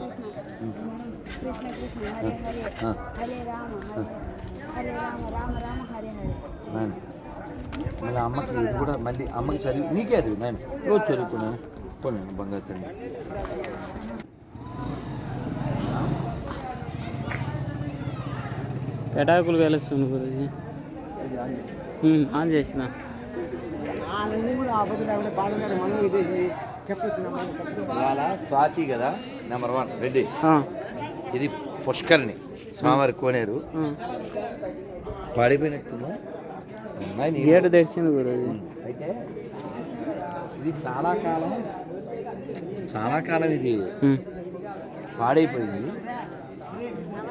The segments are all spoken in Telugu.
కృష్ణ కృష్ణ కృష్ణ హరే హరే హరే రామ హరే రామ రామ రామ హరే హరే. మళ్ళీ అమ్మకి ఇది కూడా మళ్ళీ అమ్మకి చదివి నీకే అది నేను రోజు చదువుకున్నాను పోను బంగారు తల్లి. పెటాకులు వేలుస్తుంది గురుజీ. ఆన్ చేసిన ఇవాళ స్వాతి కదా నెంబర్ 1 రెడ్డి. ఇది పుష్కరిణి స్వామివారి కోనేరు పడిపోయినట్టు గేటు తెరిచింది గురుజీ. అయితే ఇది చాలా కాలం ఇది పాడైపోయింది.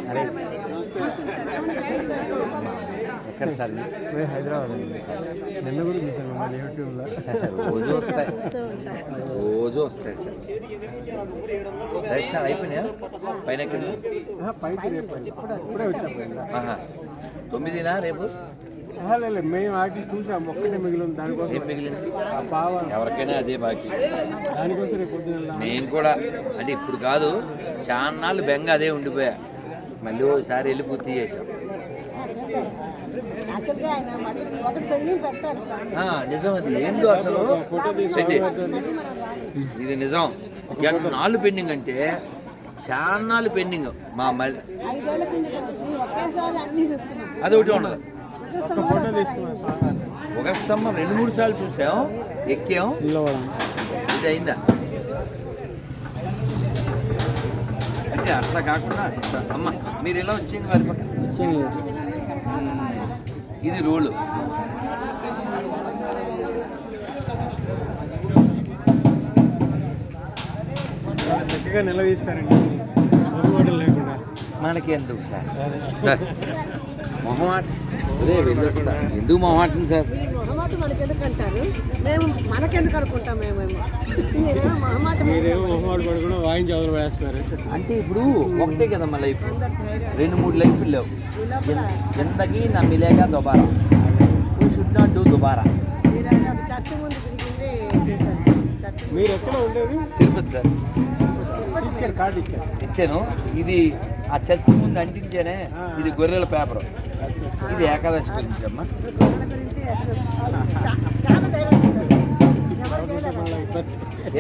సరే ఎక్కడ సార్ హైదరాబాద్ నిన్న కూడా చూసాను మన యూట్యూబ్లో. రోజు వస్తాయి సార్. దర్శనాలు అయిపోయినాయా పైన పైకి రేపు ఇప్పుడే వచ్చాం. 9 రేపు లేదు మేము ఆకి చూసాం ఒక్కటే మిగిలింది దానికోసం. ఏం మిగిలింది బాగా ఎవరికైనా అదే బాకీ. దానికోసం రేపు పొద్దున నేను కూడా అంటే ఇప్పుడు కాదు చాన్నాళ్ళు బెంగ అదే ఉండిపోయా. మళ్ళీ ఒకసారి వెళ్ళి పూర్తి చేసాం. నిజం అది ఏందో అసలు ఇది నిజం. నాళ్ళు పెండింగ్ అంటే చాన్నాళ్ళు పెండింగ్. మా మళ్ళీ అది ఒకటి ఉండదు. ఫోటో తీసుకున్నాం ఒక స్తంభం 2-3 సార్లు చూసాం ఎక్కాం. ఇది అయిందా అంటే అట్లా కాకుండా అమ్మ మీరు ఎలా వచ్చింది వారి పక్కన ఇది రోలు. చక్కగా నిలదీస్తారండి మొహమాటం లేకుండా. మనకి ఎందుకు సార్ మొహమాట? అదే వెళ్ళొస్తా. ఎందుకు మొహమాటం సార్? మొహమాట మనకెందుకు అంటారు? మేము మనకెందుకు అనుకుంటాం? మేమేమో మీరేమో మొహమాట పడకుండా వాయించి అవతల వేస్తారు. అంటే ఇప్పుడు ఒకటే కదమ్మా లైఫ్, 2-3 లైఫ్లు లేవు. జిందగీ నమ్మిలేక దుబారా. యూ షుడ్ నాట్ డూ దుబారా. చర్చ ముందు తిరిగింది చేశారు. మీరు ఎక్కడ ఉండేది? తిరుపతి సార్. ఇచ్చారు కార్డు ఇచ్చాను. ఇది ఆ చర్చ ముందు అంటించానే. ఇది గొర్రెల పేపర్. ఇది ఏకాదశి గురించి అమ్మా.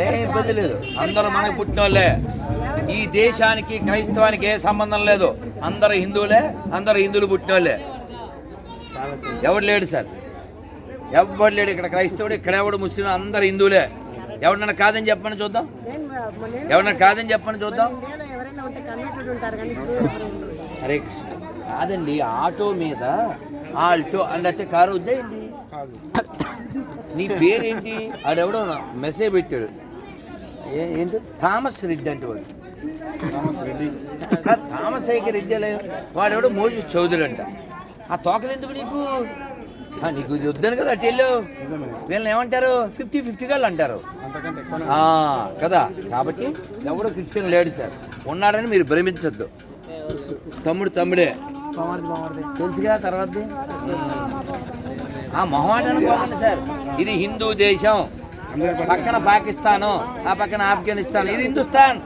ఏ ఇబ్బంది లేదు. అందరూ మనకు పుట్టిన వాళ్ళే. ఈ దేశానికి క్రైస్తవానికి ఏ సంబంధం లేదు. అందరూ హిందువులే. అందరూ హిందువులు పుట్టిన వాళ్ళే. ఎవడు లేడు సార్, ఎవడు లేడు ఇక్కడ క్రైస్తవుడు, ఇక్కడ ఎవడు ముస్లిం, అందరు హిందువులే. ఎవడన్నా కాదని చెప్పని చూద్దాం. ఎవరన్నా కాదని చెప్పని చూద్దాం. అరే కాదండి, ఆటో మీద ఆల్టో అంటే కారు వద్దేంటి? నీ పేరేంటి? ఆడెవడో మెసేజ్ పెట్టాడు. ఏంటి థామస్ రెడ్డి అంటే వాడు. థామస్ ఐకి రెడ్డి అలా వాడెవడో మోజు చౌదరి అంట. ఆ తోకలు ఎందుకు నీకు? నీకు ఇది వద్దని కదా అటు వెళ్ళు. వీళ్ళని ఏమంటారు? 50-50 గాళ్ళు అంటారు కదా. కాబట్టి ఎవడో క్రిస్టియన్ లేడు సార్. ఉన్నాడని మీరు భ్రమించద్దు. తమ్ముడే తెలుసుగా. తర్వాత మొహమాటానికి పోకండి సార్. ఇది హిందూ దేశం. పక్కన పాకిస్తాను, ఆ పక్కన ఆఫ్ఘనిస్తాన్, ఇది హిందుస్థాన్.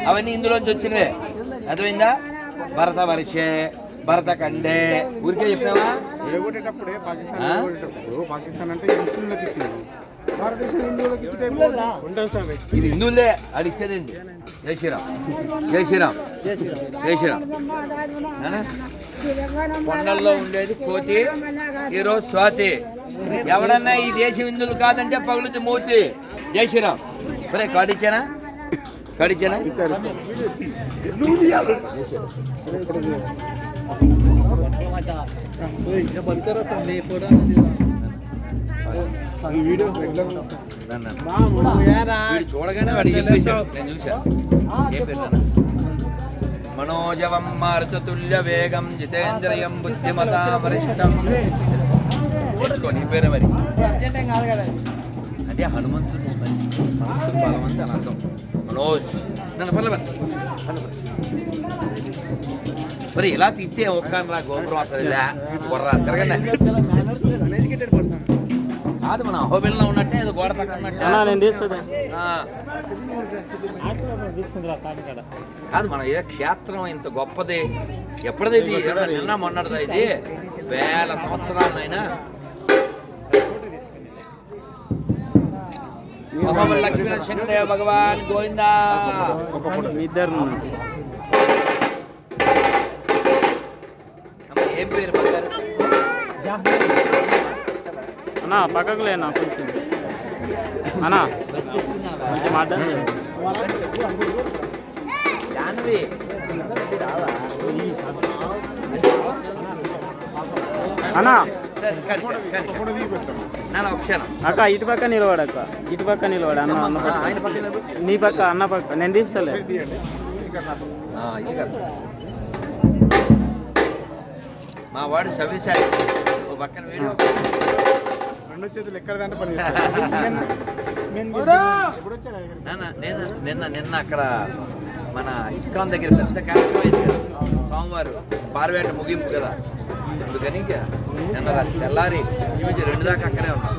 అవన్నీ ఇందులోంచి వచ్చినవే. అర్థమైందా? భరత వర్షే భరత కండే ఊరికే చెప్పావా? విడగొట్టేటప్పుడే పాకిస్తాన్ అంటే ముస్లింలకు ఇచ్చింది, భారతదేశం హిందువులకు ఇచ్చి ఇది హిందువులే అడిచ్చేదండి. జై శ్రీరామ్, జై శ్రీరామ్, జై శ్రీరామ్. కొండల్లో ఉండేది కోతి, ఈరోజు స్వాతి. ఎవడన్నా ఈ దేశం హిందువులు కాదంటే పగులుతి మూతి. జై శ్రీరామ్. సరే కాడిచ్చానా? కాడిచ్చానా? చూడగానే వాడికి చెప్పేశాడు. నేను చూశాను. ఏం పేరు? మనోజవం మారుతతుల్య వేగం జితేంద్రియం బుద్ధిమతా వరిష్టం. నేర్చుకో. నీ పేరే మరి. అంటే హనుమంతుడిని స్మరించి మనసు బలవంతి అని అర్థం. మనోజ్ నన్ను పర్లేదు మరి ఇలా తిట్టే ఒక్క రా గోపురం వస్తుంది. బొర్రా తిరగండి. కాదు మన అహోబిలంలో ఉన్నట్టే ఏదో గోడ పక్కన ఉన్నట్టే. అన్నా నేను తీస్తుంది ఆ. కాదు మన ఏ క్షేత్రం ఇంత గొప్పది ఎప్పటిది ఇది నిన్న మొన్నటిదా ఇది వేల సంవత్సరాలైనా లక్ష్మీ శంకరదేవ భగవాన్ గోవిందా. మీ ఇద్దరు ఏం పేరు బంగారు? అన్నా పక్కకు లేనా కొంచెం అన్నా కొంచెం అడ్డం జాహ్నవి అన్నా నాన్న ఒక క్షణం అక్క ఇటు పక్క నిలబడక్క ఇటు పక్క నిలబడ అన్న అన్న పక్క ఆయన పక్కన నీ పక్క అన్న పక్క నేను తీస్తలే మా వాడు సవ్యసాయి ఓ పక్కన వీడియో రెండు చేతులు ఎక్కడదంటే పని నిన్న అక్కడ మన ఇస్కాన్ దగ్గర పెద్ద కార్యక్రమం అయింది కదా సోమవారం పార్వేట ముగింపు కదా అందుకని ఇంకా నిన్న తెల్లారి ఈవిజి 2 దాకా అక్కడే ఉన్నాం.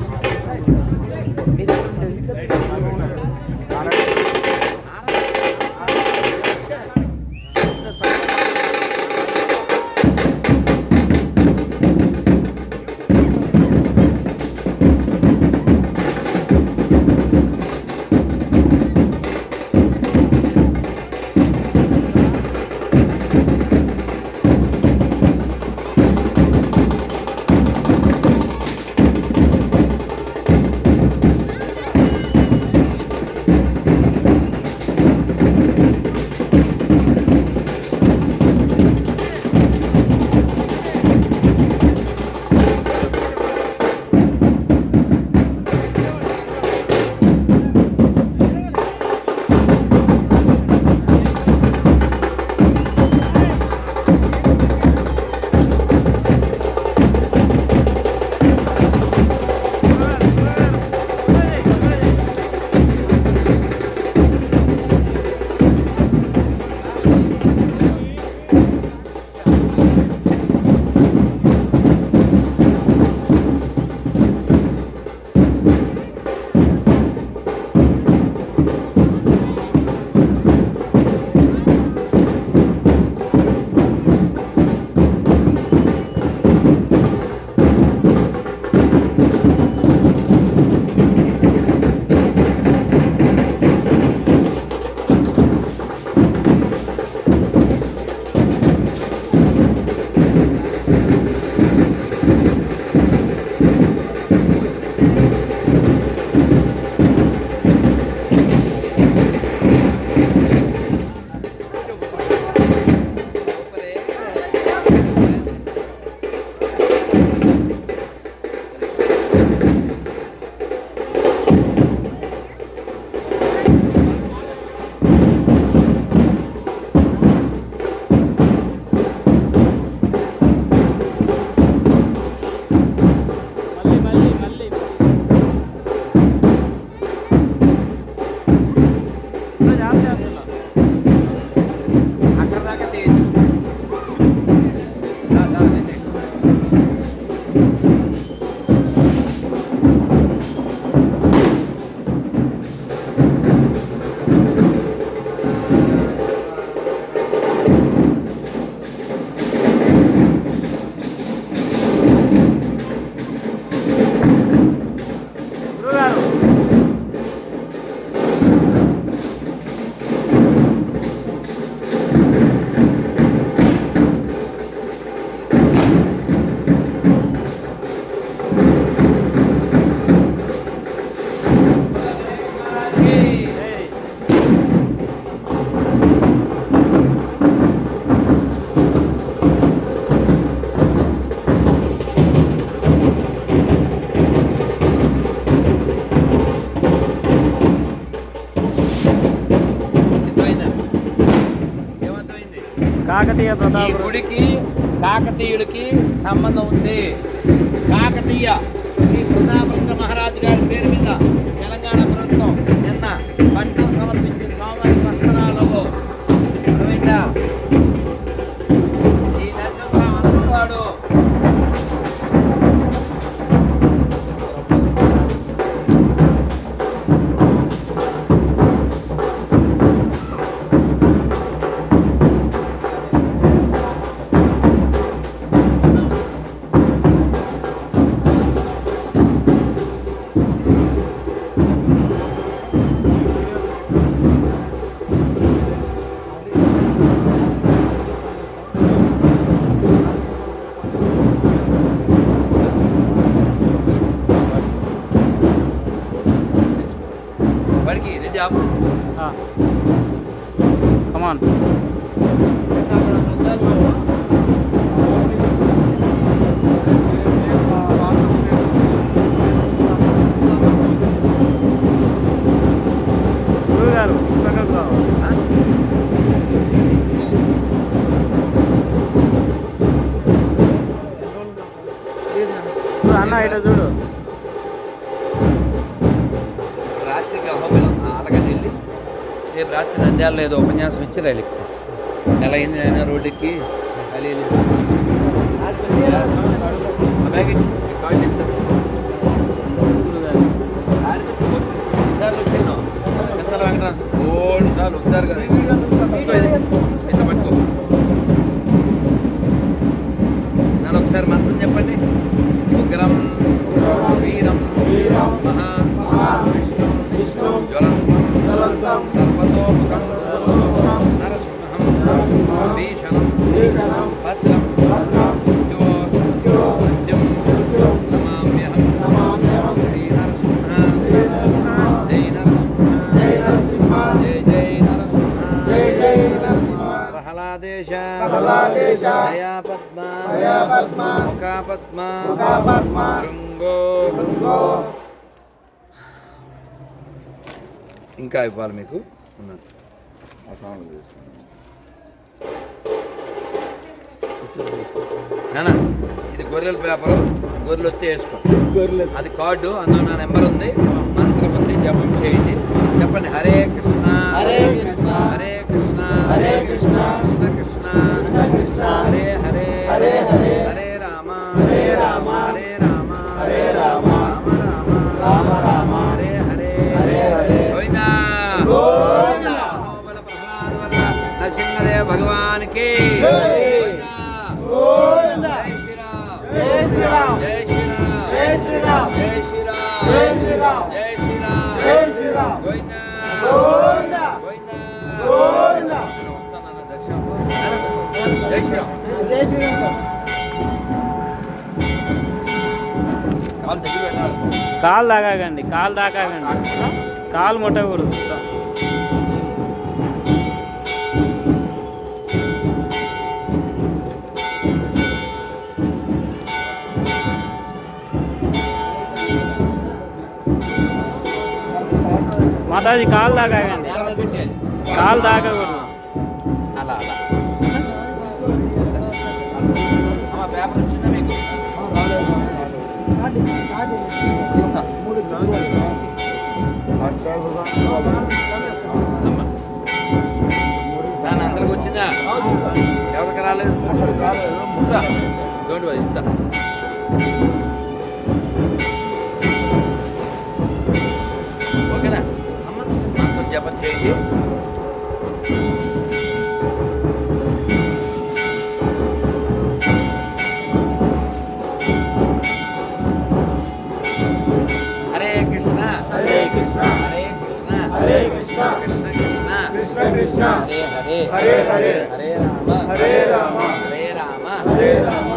కాకతీయ ఈ గుడికి కాకతీయులకి సంబంధం ఉంది. కాకతీయ శ్రీ ప్రతాపరుద్ర మహారాజు గారి పేరు మీద తెలంగాణ ప్రభుత్వం నిన్న పట్టణం సమర్పించి స్వామివారి వస్త్రాలు అర్థమైందా? ఈ నరసింహస్వామి వాడు హనుమాన్. గురువు గారు పక్కకు రావాలి. చూడు అన్న ఇటు చూడు. రాత్రికి అహోబిలం ఆలగడ్డ వెళ్ళి రేపు రాత్రి నంద్యాలలో ఏదో ఉపన్యాసం ఇచ్చి రైలు నెల అయింది నేను రోడ్డుకి సార్లు వచ్చాను చింతల వెంకటరాజు ఓల్డ్ సార్లు ఒకసారి కదా ఇంత పట్టుకో నన్ను ఒకసారి మంత్రం చెప్పండి. ఉగ్రం వీరం మహా విష్ణు జ్వలంతం సర్వతోముఖం నరసింహం భీషణం భద్రం మృత్యుం నమామ్యహం శ్రీ నరసింహ జై నరసింహ జయ జయ నరసింహ ప్రహ్లాదేశ దయా పద్మ ముఖా పద్మ భృంగో. ఇంకా ఇవ్వాలి మీకు ఉన్నది నానా. ఇది గొర్రెల పేపరు, గొర్రెలు వస్తే వేసుకో. అది కార్డు, అందులో నా నెంబర్ ఉంది, మంత్రం ఉంది, జపం చేయండి. చెప్పండి హరే కృష్ణ హరే కృష్ణ హరే కృష్ణ హరే కృష్ణ కృష్ణ కృష్ణ కృష్ణ హరే హరే హరే హరే హరే రామ హరే రామ హరే రామ హరే రామ రామ రామ హరే హరే హరే హరే గోవిందా గోవిందా. బల ప్రహ్లాద వల్ల నరసింహదేవ భగవాన్ కి గోవిందా గోవిందా. జై శ్రీరామ్ జై శ్రీరామ్ జై శ్రీరామ్ జై శ్రీరామ్ జై శ్రీరామ్ జై శ్రీరామ్ జై శ్రీరామ్ గోవిందా గోవిందా గోవిందా గోవిందా. వస్తానన్న దర్శనం. జై శ్రీరామ్ జై శ్రీరామ్. కాలు దగ్గర వెళ్ళాలి. కాలు దాకాగండి, కాలు దాకాగండి, కాలు ముట్టకూడదు. మాతాజీ కాలు దాకాగండి, కాలు దాకకూడదు. అలా అలా పేపర్ వచ్చిందా మీకు? దాని అందరికి వచ్చిందా? ఎవరికి రాలేదు? ఇస్తా డోంట్ వరీ, ఇస్తా. ఓకేనా అమ్మ? మంత్రం జపం చేయండి. హరే కృష్ణ హరే కృష్ణ హరే కృష్ణ హరే కృష్ణ కృష్ణ కృష్ణ కృష్ణ కృష్ణ హరే హరే హరే హరే హరే రామ హరే రామ హరే రామ హరే రామ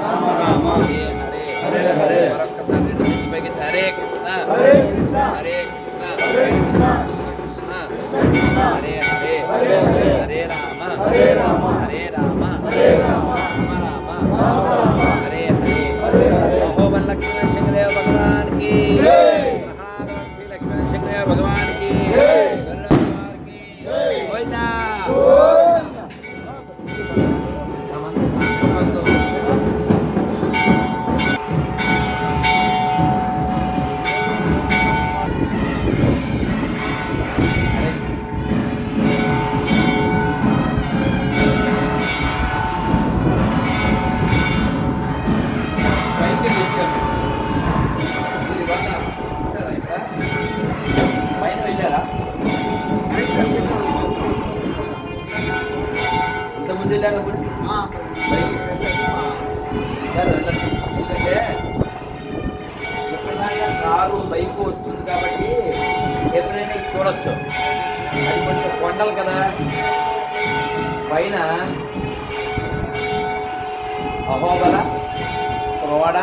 రామ రామ హరే హరే హరే హరే. మరొక్కసారి రెండు చేతులు పైకి హరే కృష్ణ హరే కృష్ణ హరే కృష్ణ హరే కృష్ణ కృష్ణ కృష్ణ హరే హరే హరే హరే హరే రామ హరే రామ హరే రామ హరే రామ రామ రామ హరే హరే హరే హరే. అహోబల లక్ష్మీ నరసింహదేవ భగవాన్ కి జై. శ్రీ లక్ష్మీ నరసింహదేవ భగవాన్ కి జై. గరుడ భగవాన్ కి జై. గోవిందా గోవిందా. పైన వెళ్ళారా? ఇంతకుముందు వెళ్ళారా? సార్ వెళ్ళండి. ఎందుకంటే ఎక్కడైనా కారు బైక్ వస్తుంది కాబట్టి ఎప్పుడైనా ఇది చూడొచ్చు. అది కొంచెం కొండలు కదా, పైన అహోబల క్రోడ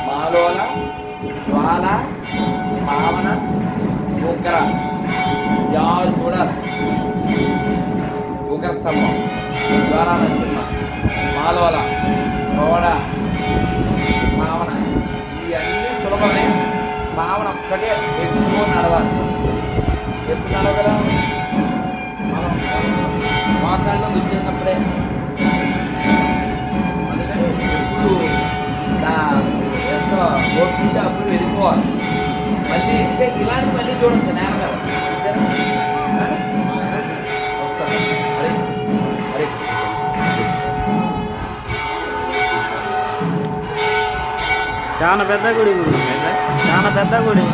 మాలోల జ్వాల పావన ఉగ్ర యాలు చూడాలి. ధ్వజస్తంభం, ద్వారా నరసింహ, మాలోల, గోడ, భావన ఇవన్నీ సులభమే. భావన ఒక్కటే ఎక్కువ నడవాలి. ఎప్పుడు నడవగలం? మనం మోకాళ్ళలో దుచ్చినప్పుడే. అందుకని ఎప్పుడు ఎంత ఓపిక అప్పుడు వెళ్ళిపోవాలి. మళ్ళీ అంటే ఇలాంటి మళ్ళీ చూడొచ్చు నేల మీద. వస్తాను. హరే హరే చాలా పెద్ద గుడి గుడి చాలా పెద్ద గుడి.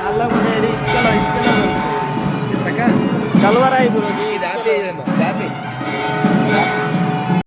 నల్ల గుడి ఇసుకలో ఇసక చల్వరాయి గుడి. ఇది ఆపేయలేమో.